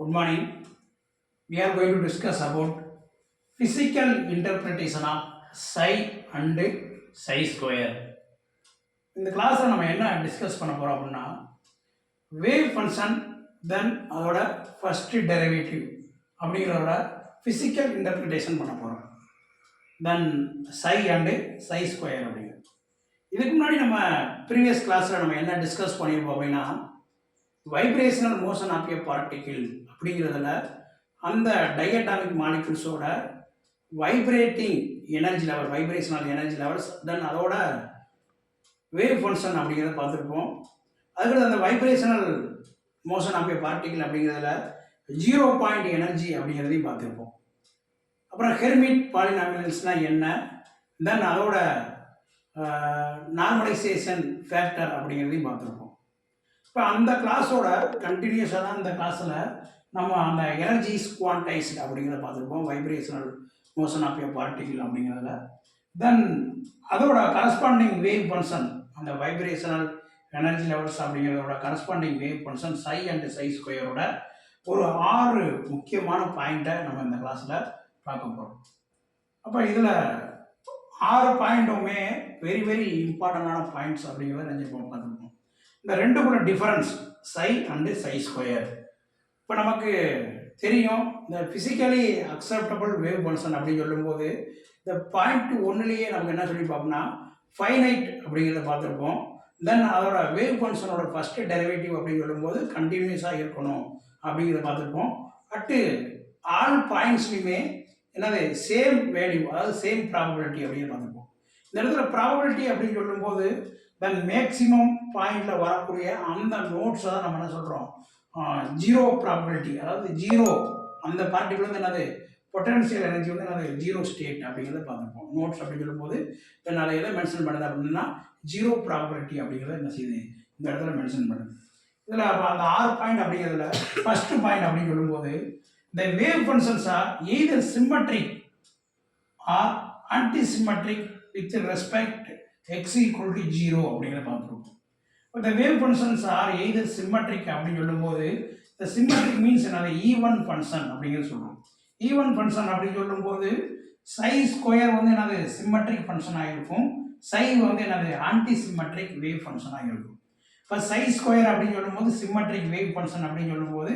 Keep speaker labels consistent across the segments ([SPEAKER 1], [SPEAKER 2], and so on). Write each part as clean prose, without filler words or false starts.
[SPEAKER 1] Good morning. We are going to discuss about physical interpretation of psi and psi square. இந்த கிளாஸில் நம்ம என்ன discuss பண்ண போகிறோம் அப்படின்னா வேவ் ஃபங்க்ஷன் தென் அதோட ஃபஸ்ட்டு டெரிவேட்டிவ் அப்படிங்கிறதோட ஃபிசிக்கல் இன்டர்பிரிட்டேஷன் பண்ண போகிறோம். தென் சை அண்டு சை ஸ்கொயர் அப்படிங்கிறது. இதுக்கு முன்னாடி நம்ம ப்ரீவியஸ் கிளாஸில் நம்ம என்ன டிஸ்கஸ் பண்ணியிருப்போம் அப்படின்னா vibrational motion of a particle அப்படிங்கிறதுல அந்த டைஅட்டாமிக் மாலிகுல்ஸோட vibrating energy level, vibrational energy levels, then அதோட வேவ் ஃபங்க்ஷன் அப்படிங்கிறத பார்த்துருப்போம். அதுக்கடுத்து அந்த vibrational motion of a particle அப்படிங்கிறதுல 0 பாயிண்ட் எனர்ஜி அப்படிங்கிறதையும் பார்த்துருப்போம். அப்புறம் ஹெர்மிட் பாலினாமியல்ஸ்னால் என்ன, தென் அதோட நார்மலைசேஷன் ஃபேக்டர் அப்படிங்கிறதையும் பார்த்துருப்போம். இப்போ அந்த கிளாஸோட கண்டினியூஸாக தான் இந்த கிளாஸில் நம்ம அந்த எனர்ஜிஸ் குவான்டைஸ்ட் அப்படிங்கிறத பார்த்துருப்போம். Vibrational motion of a particle அப்படிங்கிறதுல தென் அதோட கரஸ்பாண்டிங் வேவ் ஃபங்க்ஷன், அந்த வைப்ரேஷனல் எனர்ஜி லெவல்ஸ் அப்படிங்கிறதோட corresponding wave function psi and psi ஸ்கொயரோட ஒரு 6 முக்கியமான பாயிண்ட்டை நம்ம இந்த கிளாஸில் பார்க்க போகிறோம். அப்போ இதில் 6 பாயிண்ட்டுமே வெரி வெரி இம்பார்ட்டண்டான பாயிண்ட்ஸ் அப்படிங்கிறத நினைச்சிருப்போம், பார்த்துருப்போம். இந்த ரெண்டுக்குள்ள difference psi and psi square. இப்போ நமக்கு தெரியும் இந்த ஃபிசிக்கலி அக்செப்டபிள் வேவ் ஃபங்க்ஷன் அப்படின்னு சொல்லும்போது இந்த பாயிண்ட் 1லேயே நமக்கு என்ன சொல்லி பார்ப்போம்னா ஃபைனைட் அப்படிங்கிறத பார்த்துருப்போம். தென் அதோட வேவ் ஃபங்க்ஷனோட ஃபஸ்ட்டு டெரிவேட்டிவ் அப்படின்னு சொல்லும்போது கண்டினியூஸாக இருக்கணும் அப்படிங்கிறத பார்த்துருப்போம். அட்டு ஆல் பாயிண்ட்ஸ்லையுமே என்னது சேம் வேல்யூ, அதாவது சேம் ப்ராபபிலிட்டி அப்படின்னு பார்த்துருப்போம். இந்த இடத்துல ப்ராபபிலிட்டி அப்படின்னு சொல்லும்போது தென் மேக்சிமம் பாயிண்டில் வரக்கூடிய அந்த நோட்ஸை தான் நம்ம என்ன சொல்கிறோம், 0 ப்ராபபிலிட்டி, அதாவது 0 அந்த பார்ட்டிகுலர் வந்து என்னது பொட்டன்ஷியல் எனர்ஜி வந்து என்னது 0 ஸ்டேட் அப்படிங்கிறத பார்த்துருப்போம். நோட்ஸ் அப்படின்னு சொல்லும்போது இப்போ நான் எதை மென்ஷன் பண்ணுது அப்படின்னா 0 ப்ராபபிலிட்டி அப்படிங்கிறத என்ன செய்யுது இந்த இடத்துல மென்ஷன் பண்ணுது. இதில் அந்த 6 பாயிண்ட் அப்படிங்கிறதுல ஃபஸ்ட்டு பாயிண்ட் அப்படின்னு சொல்லும்போது இந்த wave functions are either symmetric or antisymmetric with respect x equal to 0 அப்படிங்கிறத பார்த்துருக்கோம். இந்த wave functions are either symmetric அப்படின்னு சொல்லும்போது இந்த சிம்மெட்ரிக் மீன்ஸ் என்னது ஈவன் ஃபங்க்ஷன் அப்படிங்கிறது சொல்லுவோம். ஈவன் ஃபங்க்ஷன் அப்படின்னு சொல்லும்போது சை ஸ்கொயர் வந்து என்னது சிம்மெட்ரிக் ஃபங்க்ஷனாக இருக்கும், சை வந்து என்னது ஆன்டி சிம்மெட்ரிக் வேவ் ஃபங்க்ஷனாக இருக்கும். இப்போ சை ஸ்கொயர் அப்படின்னு சொல்லும்போது சிம்மெட்ரிக் வேவ் ஃபங்க்ஷன் அப்படின்னு சொல்லும்போது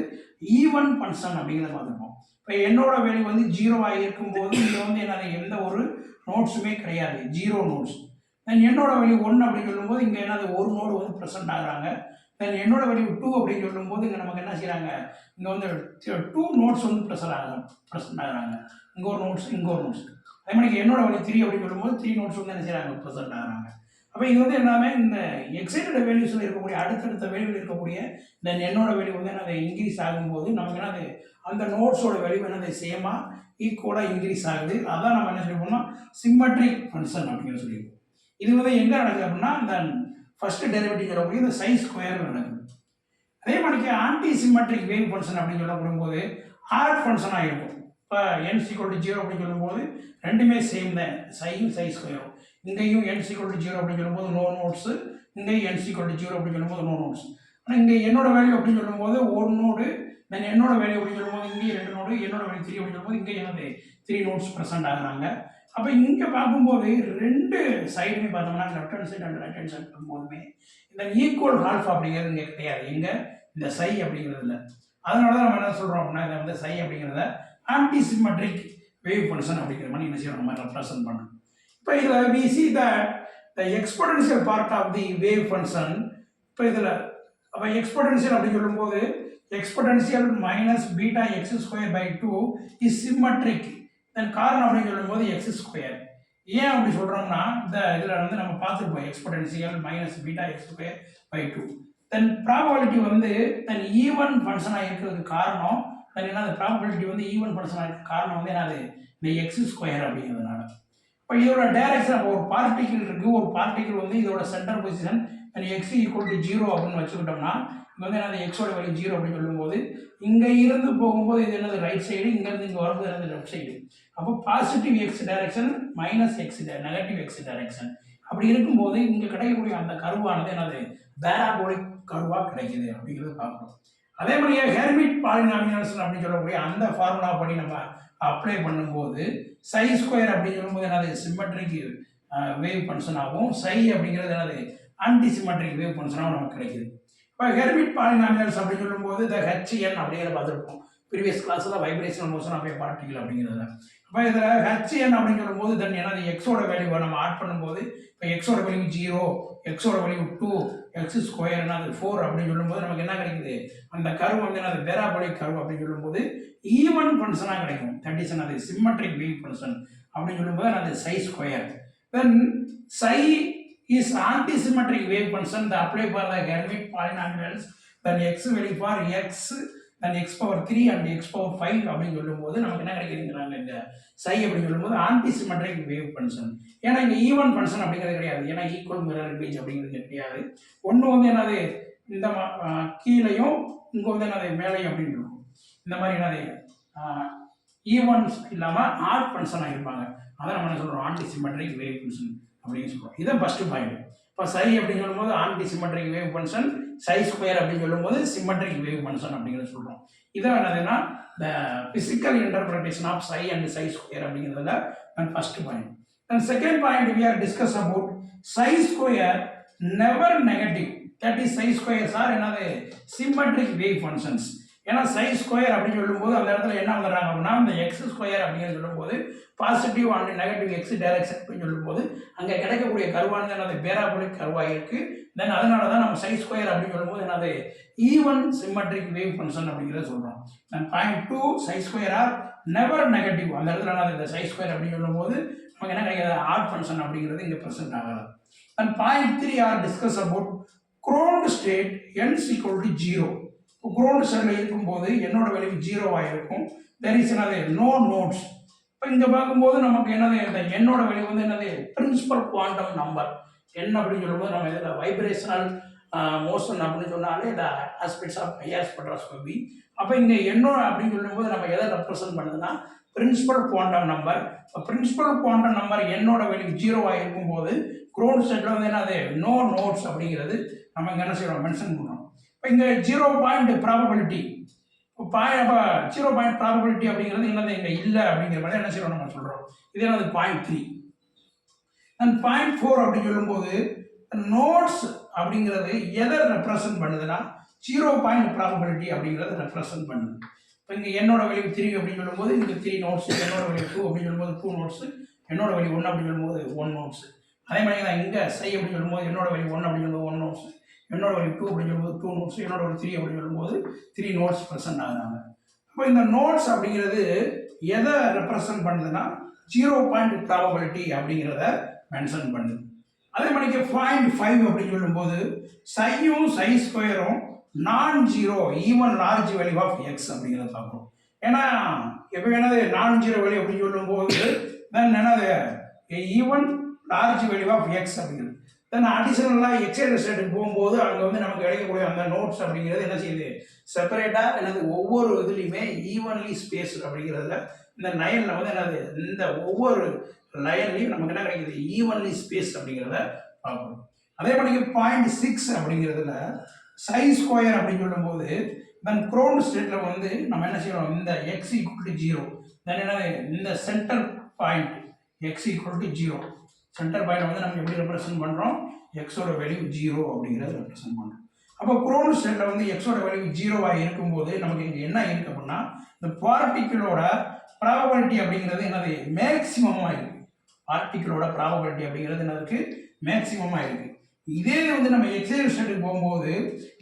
[SPEAKER 1] ஈவன் ஃபங்க்ஷன் அப்படிங்கிறத பார்த்துருப்போம். இப்போ என்னோட வேல்யூ வந்து 0 இருக்கும்போது இங்கே வந்து என்னது எந்த ஒரு நோட்ஸுமே கிடையாது, 0 நோட்ஸ். தென் என்னோட வேல்யூ 1 அப்படின்னு சொல்லும்போது இங்கே என்னது ஒரு நோடு வந்து ப்ரெசென்ட் ஆகுறாங்க. தென் என்னோட வேல்யூ 2 அப்படின்னு சொல்லும்போது இங்கே நமக்கு என்ன செய்கிறாங்க, இங்கே வந்து 2 நோட்ஸ் வந்து ப்ரெசென்ட் ஆகுறாங்க. இங்கே ஒரு நோட்ஸ், இங்கே ஒரு நோட்ஸ். அதே மாதிரி என்னோட வேல்யூ 3 அப்படின்னு சொல்லும்போது 3 நோட்ஸ் வந்து என்ன செய்கிறாங்க, ப்ரெசென்ட் ஆகுறாங்க. அப்போ இது வந்து எல்லாமே இந்த எக்ஸைட்டட் வேல்யூஸில் இருக்கக்கூடிய அடுத்தடுத்த வேல்யூவில் இருக்கக்கூடிய தென் என்னோட வேல்யூ வந்து என்னது இன்க்ரீஸ் ஆகும்போது நமக்கு என்னது அந்த நோட்ஸோட வேல்யூ என்னது சேமாக ஈக்குவலாக இன்க்ரீஸ் ஆகுது. அதான் நம்ம என்ன சொல்லிப்போம்னா சிம்மெட்ரிக் ஃபங்க்ஷன் அப்படின்னு சொல்லியிருக்கோம். இது வந்து எங்கே நடக்குது அப்படின்னா இந்த ஃபஸ்ட்டு டெரிவேட்டிவ் சொல்லக்கூடிய இந்த சை ஸ்கொயர் நடக்குது. அதே மாதிரிக்கு ஆன்டி சிம்மெட்ரிக் வேவ் ஃபங்க்ஷன் அப்படின்னு சொல்லப்படும் போது ஆட் ஃபங்க்ஷனாக இருக்கும். இப்போ n = 0 அப்படின்னு சொல்லும்போது ரெண்டுமே சேம் தான், சையும் சை ஸ்கொயரும். இங்கேயும் n = 0 அப்படின்னு சொல்லும்போது நோ நோட்ஸு, இங்கேயும் n = 0 அப்படின்னு சொல்லும்போது நோ நோட்ஸ். ஆனால் இங்கே என்னோட வேல்யூ அப்படின்னு சொல்லும்போது ஒரு நோடு, தென் என்னோட வேல்யூ அப்படின்னு சொல்லும்போது இங்கேயும் 2 நோடு, என்னோட வேல்யூ 3 அப்படின்னு சொல்லும்போது இங்கே என்னது 3 நோட்ஸ் ப்ரெசென்ட் ஆகுறாங்க. அப்போ இங்கே பார்க்கும்போது 2 சைடுமே பார்த்தோம்னா left hand side and right hand side பார்க்கும்போதுமே இந்த ஈக்குவல் ஹால்ஃப் அப்படிங்கிறது இங்கே கிடையாது, எங்கே இந்த சை அப்படிங்கிறதுல. அதனால தான் நம்ம என்ன சொல்கிறோம் அப்படின்னா இதை வந்து சை அப்படிங்கிறத ஆன்டி சிம்மெட்ரிக் வேவ் ஃபங்க்ஷன் அப்படிங்கிற மாதிரி என்ன செய்யணும், நம்ம ரெப்ரசன்ட் பண்ணணும். இப்போ இதில் we see that the exponential part of the wave function. இப்போ இதில் அப்போ எக்ஸ்பொடென்ஷியல் அப்படின்னு சொல்லும்போது exponential minus beta x square by 2 is symmetric. Then காரணம் அப்படின்னு சொல்லும்போது எக்ஸ் ஸ்கொயர். ஏன் அப்படி சொல்கிறோம்னா இந்த இதில் வந்து நம்ம பார்த்துருப்போம் exponential minus beta x square by 2. Then probability வந்து தென் ஈவன் ஃபங்க்ஷனாக இருக்கிறதுக்கு காரணம் தென் என்ன, அந்த ப்ராபபிலிட்டி வந்து ஈவன் ஃபங்க்ஷனாக இருக்க காரணம் வந்து என்னது இந்த எக்ஸ் ஸ்கொயர் அப்படிங்கிறதுனால. இப்போ இதோட டைரக்ஷன், அப்போ ஒரு பார்ட்டிகிள் இருக்குது, ஒரு பார்ட்டிகிள் வந்து இதோட சென்டர் பொசிஷன் தென் x = 0 அப்படின்னு வச்சுக்கிட்டோம்னா இங்கே வந்து என்னது எக்ஸோட வேல்யூ 0 அப்படின்னு சொல்லும்போது இங்கே இருந்து போகும்போது இது என்னது ரைட் சைடு, இங்கேருந்து இங்கே வரும்போது என்னது லெஃப்ட் சைடு. அப்போ positive X direction minus X negative X direction. அப்படி இருக்கும்போது இங்கே கிடைக்கக்கூடிய அந்த கருவானது என்னது பேராபோலிக் கருவாக கிடைக்குது அப்படிங்கிறது பார்க்கணும். அதே மாதிரியே ஹெர்மிட் பாலினாமியல்ஸ் அப்படின்னு சொல்லக்கூடிய அந்த ஃபார்முலா படி நம்ம அப்ளை பண்ணும்போது சை ஸ்கொயர் அப்படின்னு சொல்லும்போது என்னது சிமெட்ரிக் வேவ் ஃபங்க்ஷன் ஆகும், சை அப்படிங்கிறது என்னது ஆன்டி சிமெட்ரிக் வேவ் ஃபங்க்ஷனாகவும் நமக்கு கிடைக்குது. இப்போ ஹெர்மிட் பாலினாமியல்ஸ் அப்படின்னு சொல்லும்போது இந்த ஹெச்என் அப்படிங்கிறத பார்த்துருப்போம் ப்ரீவியஸ் கிளாஸில் vibrational motion of a particle அப்படிங்கிறதுல. அப்போ இதில் ஹெச்என் அப்படின்னு சொல்லும்போது தென் என்னது எக்ஸோட வேல்யூவை நம்ம ஆட் பண்ணும்போது இப்போ எக்ஸோட வேல்யூ 0, எக்ஸோட வேல்யூ 2, எக்ஸ் ஸ்கொயர் என்னது 4 அப்படின்னு சொல்லும்போது நமக்கு என்ன கிடைக்குது, அந்த கர்வ் வந்து என்னது பேராபோலிக் கர்வ் அப்படின்னு சொல்லும்போது ஈவன் ஃபங்க்ஷனாக கிடைக்கும். தட் இஸ் என்னது சிமெட்ரிக் வேவ் ஃபங்க்ஷன் அப்படின்னு சொல்லும்போது அது psi square. Then psi is anti-symmetric wave function that apply for the Hermite polynomials, then x value for x, then x power 3 and x power 5 அப்படின்னு சொல்லும்போது நமக்கு என்ன கிடைக்குதுங்கிறாங்க, இந்த சை அப்படின்னு சொல்லும்போது ஆன்டி சிமெட்ரிக் வேவ் ஃபங்க்ஷன். ஏன்னா இங்கே ஈவன் ஃபங்க்ஷன் அப்படிங்கிறது கிடையாது, ஏன்னா ஈக்குவல் மிரர் இமேஜ் அப்படிங்கிறது கிடையாது. ஒன்று வந்து என்னது இந்த கீழையும் இங்கே வந்து என்னது மேலையும் அப்படின்னு இருக்கும். இந்த மாதிரி என்னது ஈவன்ஸ் இல்லாமல் ஆட் ஃபங்க்ஷனாக இருப்பாங்க. அதை நம்ம என்ன சொல்கிறோம், ஆன்டி சிமெட்ரிக் வேவ் ஃபங்க்ஷன் அப்படின்னு சொல்கிறோம். இதான் ஃபஸ்ட்டு பாயிண்ட். இப்போ சை அப்படின்னு சொல்லும்போது anti symmetric wave function, psi square அப்படின்னு சொல்லும்போது சிமெட்ரிக் வேவ் ஃபங்க்ஷன் அப்படிங்கிறத சொல்கிறோம். இதான் என்னதுன்னா the physical interpretation of psi and psi square அப்படிங்கிறதுல first point. And second point we are discuss about psi square never negative. That is psi squares are என்னது symmetric wave functions. ஏன்னா psi square அப்படின்னு சொல்லும்போது அந்த இடத்துல என்ன வந்துடுறாங்க அப்படின்னா இந்த எக்ஸ் ஸ்கொயர் அப்படின்னு சொல்லும்போது positive and negative X direction அப்படின்னு சொல்லும்போது அங்கே கிடைக்கக்கூடிய கருவானது என்னது பேராபோலிக் கருவாக இருக்கு. தென் அதனால தான் நம்ம சை ஸ்கொயர் அப்படின்னு சொல்லும்போது என்னது ஈவன் சிமெட்ரிக் வேவ் ஃபங்க்ஷன் அப்படிங்கிறத சொல்கிறோம். Then point 2 psi square are never negative. அந்த இடத்துல என்னது இந்த சை ஸ்கொயர் அப்படின்னு சொல்லும்போது நமக்கு என்ன கிடைக்காது, ஆட் ஃபங்க்ஷன் அப்படிங்கிறது இங்கே ப்ரெசென்ட் ஆகாது. Then point 3 are discuss about ground state n equal to 0. Ground ஸ்டேட்டில் இருக்கும்போது என்னோட வேல்யூ 0 இருக்கும். தெர் இஸ் என்னது நோ நோட்ஸ். இப்போ இங்கே பார்க்கும்போது நமக்கு என்னது இந்த என்னோட வேல்யூ வந்து என்னது பிரின்சிபல் குவாண்டம் நம்பர் என்ன அப்படின்னு சொல்லும்போது நம்ம இதில் வைப்ரேஷனல் மோஷன் அப்படின்னு சொன்னாலே இந்த ஆஸ்பெக்ட்ஸ் ஆஃப் ஹையர் ஸ்பெக்ட்ரோஸ்கோபி. அப்போ இங்கே என்னோட அப்படின்னு சொல்லும்போது நம்ம எதை ரெப்ரசென்ட் பண்ணுதுன்னா பிரின்சிபல் குவாண்டம் நம்பர். இப்போ பிரின்சிபல் குவாண்டம் நம்பர் என்னோட வேல்யூ 0 இருக்கும்போது க்ரோன்ட் ஸ்டேட்டில் வந்து என்னது நோ நோட்ஸ் அப்படிங்கிறது நம்ம இங்கே என்ன செய்யறோம், மென்ஷன் பண்ணுறோம். இப்போ இங்கே 0 ப்ராபபிலிட்டி, இப்போ 0 ப்ராபபிலிட்டி அப்படிங்கிறது என்னது இங்கே இல்லை அப்படிங்கிற மாதிரி என்ன செய்யறோம் நம்ம சொல்கிறோம். இது என்னது பாயிண்ட் 3. அண்ட் பாயிண்ட் 4 அப்படின்னு சொல்லும்போது நோட்ஸ் அப்படிங்கிறது எதை ரெப்ரசன்ட் பண்ணுதுன்னா 0 ப்ராபபிலிட்டி அப்படிங்கிறது ரெப்ரசன்ட் பண்ணுது. இப்போ இங்கே என்னோட வேல்யூ 3 அப்படின்னு சொல்லும்போது இங்கே 3 நோட்ஸ், என்னோட வேல்யூ 2 அப்படின்னு சொல்லும்போது 2 நோட்ஸ், என்னோட வேல்யூ 1 அப்படின்னு சொல்லும்போது 1 நோட்ஸ். அதே மாதிரி தான் இங்கே சை அப்படின்னு சொல்லும்போது என்னோட வேல்யூ 1 அப்படின்னு சொல்லும்போது 1 நோட்ஸ், என்னோட வேல்யூ 2 அப்படின்னு சொல்லும்போது 2 நோட்ஸ், என்னோட வேல்யூ 3 அப்படின்னு சொல்லும்போது 3 நோட்ஸ் ப்ரெசென்ட் ஆகுறாங்க. அப்போ இந்த நோட்ஸ் அப்படிங்கிறது எதை ரெப்ரசன்ட் பண்ணுதுன்னா 0 ப்ராபபிலிட்டி அப்படிங்கிறத மென்ஷன் பண்ணுது. அதே மாதிரிக்கு பாயிண்ட் 5 அப்படின்னு சொல்லும்போது சையும் சை ஸ்கொயரும் non zero even large value of x அப்படிங்கிறத பார்க்குறோம். ஏன்னா எப்போ என்னது நான் ஜீரோ வேல்யூ அப்படின்னு சொல்லும்போது தென் என்னது even large value of x அப்படிங்கிறது. தென் அடிஷனலாக எக்ஸைடட் ஸ்டேட்டுக்கு போகும்போது அங்கே வந்து நமக்கு கிடைக்கக்கூடிய அந்த நோட்ஸ் அப்படிங்கிறது என்ன செய்யுது, செப்பரேட்டாக என்னது ஒவ்வொரு இதுலேயுமே ஈவன்லி ஸ்பேஸ் அப்படிங்கிறதுல இந்த லைனில் வந்து என்னது இந்த ஒவ்வொரு லைன்லையும் நமக்கு என்ன கிடைக்குது, ஈவன்லி ஸ்பேஸ் அப்படிங்கிறத பார்க்கணும். அதே மாதிரி பாயிண்ட் 6 அப்படிங்கிறதுல சை ஸ்கொயர் அப்படின்னு சொல்லும்போது தென் க்ரோன்ட் ஸ்டேட்டில் வந்து நம்ம என்ன செய்யறோம், இந்த எக்ஸ் ஈக்குவல் டு 0 தென் என்னது இந்த centre point X equal to 0 centre point வந்து நம்ம எப்படி ரெப்ரசென்ட் பண்ணுறோம், எக்ஸோட வேல்யூ 0 அப்படிங்கிறத ரெப்ரசென்ட் பண்ணுறோம். அப்போ க்ரோன்ட் ஸ்டேட்டில் வந்து எக்ஸோட வேல்யூ 0 இருக்கும்போது நமக்கு இங்கே என்ன இருக்குது அப்படின்னா இந்த பார்ட்டிக்கிளோட ப்ராபபிலிட்டி அப்படிங்கிறது என்னது மேக்சிமமாக இருக்குது. பார்ட்டிக்கிளோட ப்ராபபிலிட்டி அப்படிங்கிறது என்ன இருக்குது, மேக்சிமமாக இருக்குது. இதே வந்து நம்ம எக்ஸைடட் ஸ்டேட்டுக்கு போகும்போது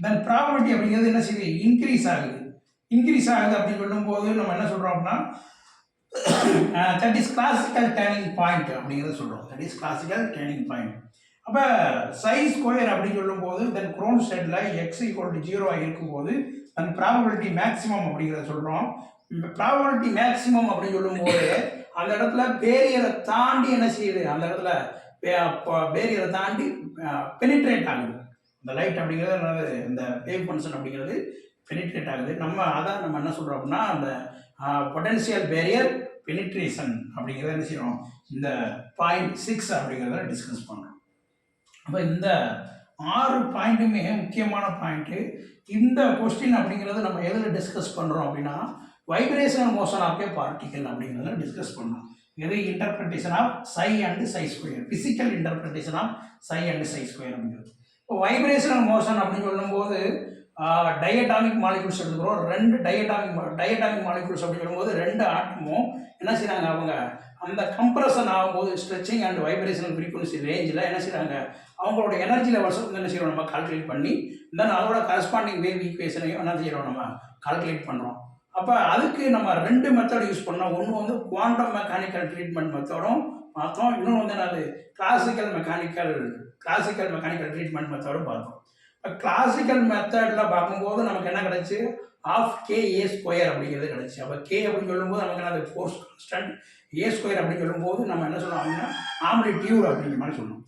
[SPEAKER 1] தென் ப்ராபபிலிட்டி அப்படிங்கிறது என்ன செய்யுது, இன்க்ரீஸ் ஆகுது. இன்க்ரீஸ் ஆகுது அப்படின்னு சொல்லும்போது நம்ம என்ன சொல்கிறோம் அப்படின்னா that is classical turning point அப்படிங்கிறத சொல்கிறோம். That is classical turning point. அப்போ சை ஸ்கொயர் அப்படின்னு சொல்லும்போது தென் க்ரோன்ட் ஸ்டேட்டில் எக்ஸ் ஈக்குவல் டு 0 இருக்கும்போது தென் ப்ராபபிலிட்டி மேக்ஸிமம் அப்படிங்கிறத சொல்கிறோம். ப்ராபபிலிட்டி மேக்ஸிமம் அப்படின்னு சொல்லும்போது அந்த இடத்துல பேரியரை தாண்டி என்ன செய்யுது, அந்த இடத்துல பேரியரை தாண்டி பெனிட்ரேட் ஆகுது இந்த லைட் அப்படிங்கிறது, இந்த வேவ் ஃபங்க்ஷன் அப்படிங்கிறது பெனிட்ரேட் ஆகுது. அதான் நம்ம என்ன சொல்கிறோம் அப்படின்னா அந்த பொட்டன்ஷியல் பேரியர் பெனிட்ரேஷன் அப்படிங்கிறத என்ன செய்யணும், இந்த பாயிண்ட் 6 அப்படிங்கிறத டிஸ்கஸ் பண்ணுறோம். அப்போ இந்த 6 பாயிண்ட் மிக முக்கியமான பாயிண்ட்டு. இந்த கொஸ்டின் அப்படிங்கிறது நம்ம எதில் டிஸ்கஸ் பண்ணுறோம் அப்படின்னா, vibrational motion of a particle அப்படிங்கிறத டிஸ்கஸ் பண்ணோம். எது interpretation of psi and psi square, physical interpretation of psi and psi square அப்படிங்கிறது. இப்போ வைப்ரேஷனல் மோஷன் அப்படின்னு சொல்லும்போது டயட்டாமிக் மாலிகுல்ஸ் எடுத்துக்கிறோம். 2 டயட்டாமிக் மாலிகுல்ஸ் அப்படின்னு சொல்லும்போது 2 ஆட்டமும் என்ன செய்கிறாங்க, அவங்க அந்த கம்ப்ரஷன் ஆகும்போது ஸ்ட்ரெச்சிங் அண்ட் வைப்ரேஷனல் ஃப்ரீக்வன்சி ரேஞ்சில் என்ன செய்கிறாங்க, அவங்களோட எனர்ஜி லெவல்ஸ் வந்து என்ன செய்கிறோம் நம்ம கால்குலேட் பண்ணி தென் அதோட கரஸ்பாண்டிங் வேவ் ஈக்குவேஷனையும் என்ன செய்கிறோம் நம்ம கால்குலேட் பண்ணுறோம். அப்போ அதுக்கு நம்ம 2 மெத்தட் யூஸ் பண்ணோம். ஒன்று வந்து குவாண்டம் மெக்கானிக்கல் ட்ரீட்மெண்ட் மெத்தடும் பார்த்தோம். இன்னொன்று வந்து என்னது கிளாசிக்கல் மெக்கானிக்கல் ட்ரீட்மெண்ட் மெத்தடும் பார்த்தோம். இப்போ கிளாசிக்கல் மெத்தடில் பார்க்கும்போது நமக்கு என்ன கிடச்சி, ஆஃப் கே ஏ ஸ்கொயர் அப்படிங்கிறது கிடச்சி. அப்போ கே அப்படின்னு சொல்லும்போது நமக்கு என்னது ஃபோர்ஸ் கான்ஸ்டன்ட், ஏ ஸ்கொயர் அப்படின்னு சொல்லும்போது நம்ம என்ன சொல்லுவோம் அப்படின்னா ஆம்ப்ளிடியூட் அப்படிங்கிற மாதிரி சொல்லணும்.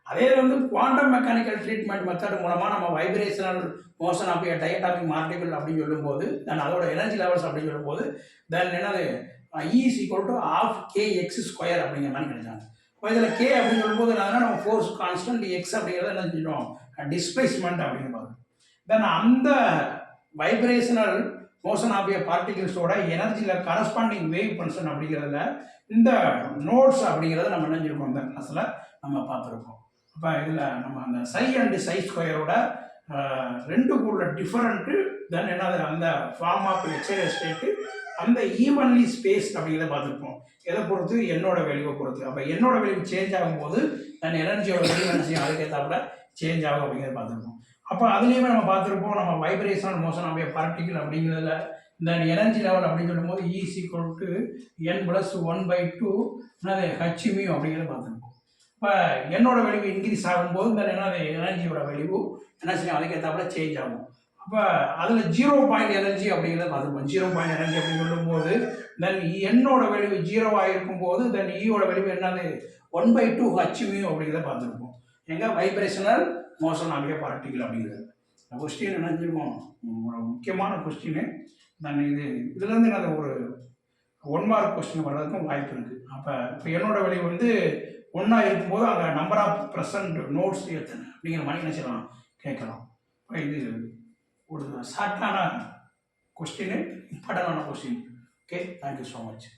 [SPEAKER 1] அதே வந்து குவாண்டம் மெக்கானிக்கல் ட்ரீட்மெண்ட் மெத்தட் மூலமாக நம்ம vibrational motion of diatomic particle அப்படின்னு சொல்லும்போது தென் அதோட எனர்ஜி லெவல்ஸ் அப்படின்னு சொல்லும்போது தென் என்னது E is equal to half k x square அப்படிங்கிற மாதிரி கிடைச்சாங்க. இப்போ இதில் கே அப்படின்னு சொல்லும்போது என்னன்னா நம்ம ஃபோர்ஸ் கான்ஸ்டன்ட், எக்ஸ் அப்படிங்கிறத என்ன செஞ்சோம் டிஸ்பிளேஸ்மெண்ட் அப்படிங்கிறது. தென் அந்த வைப்ரேஷனல் மோஷன் ஆஃப் பார்ட்டிகல்ஸோட எனர்ஜியில் கரஸ்பாண்டிங் வேவ் ஃபங்க்ஷன் அப்படிங்கிறதுல இந்த நோட்ஸ் அப்படிங்கிறத நம்ம நினைஞ்சிருக்கோம். இந்த கிளாஸில் நம்ம பார்த்துருக்கோம். இப்போ இதில் நம்ம அந்த சை அண்ட் சை ஸ்கொயரோட 2 டிஃபரெண்ட்டு தென் என்னது அந்த ஃபார்ம் ஆஃப் எக்ஸைடட் ஸ்டேட்டு அந்த ஈவன்லி ஸ்பேஸ் அப்படிங்கிறத பார்த்துருப்போம். எதை பொறுத்து, என்னோட வேல்யூவை பொறுத்து. அப்போ என்னோட வேல்யூ சேஞ்ச் ஆகும்போது தன் எனர்ஜியோட வேல்யூ என்ன செய்யும் அதுக்கேற்றாப்புல சேஞ்ச் ஆகும் அப்படிங்கிறத பார்த்துருப்போம். அப்போ அதுலேயுமே நம்ம பார்த்துருப்போம், நம்ம வைப்ரேஷனல் மோஷன் ஆஃப் பார்ட்டிகல் அப்படிங்கிறதுல இந்த எனர்ஜி லெவல் அப்படின்னு சொல்லும்போது E = n + 1/2 என்னது ஹெச்மி அப்படிங்கிறத பார்த்துருப்போம். இப்போ என்னோட வேல்யூ இன்க்ரீஸ் ஆகும்போது இந்த என்னது எனர்ஜியோட வேல்யூ என்ன செய்யும் அதுக்கேற்றாப்புல சேஞ்ச் ஆகும். அப்போ அதில் 0 பாயிண்ட் எனர்ஜி அப்படிங்கிறத பார்த்துருப்போம். 0 பாயிண்ட் எனர்ஜி அப்படின்னு சொல்லும்போது தென் என்னோட வேல்யூ 0 இருக்கும்போது தென் ஈயோட வேல்யூ என்னது 1/2 ஹெச்மி அப்படிங்கிறத பார்த்துருப்போம். எங்கே வைப்ரேஷனல் மோஷன் ஆஃப் பார்ட்டிகல் அப்படிங்கிறது. இந்த கொஸ்டின் என்ன செஞ்சிருக்கோம், ஒரு முக்கியமான கொஸ்டின். தென் இதுலேருந்து என்னது ஒரு 1 மார்க் கொஸ்டின் வர்றதுக்கும் வாய்ப்பு இருக்குது. இப்போ என்னோட வேல்யூ வந்து 1 இருக்கும்போது அங்கே நம்பர் ஆஃப் ப்ரெசன்ட் நோட்ஸ் எத்தனை அப்படிங்கிற மாதிரி என்ன செய்யலாம் கேட்கலாம். இப்போ இது ஒரு ஷார்ட்டான கொஸ்டின், இம்பார்ட்டண்டான question. Okay, thank you so much.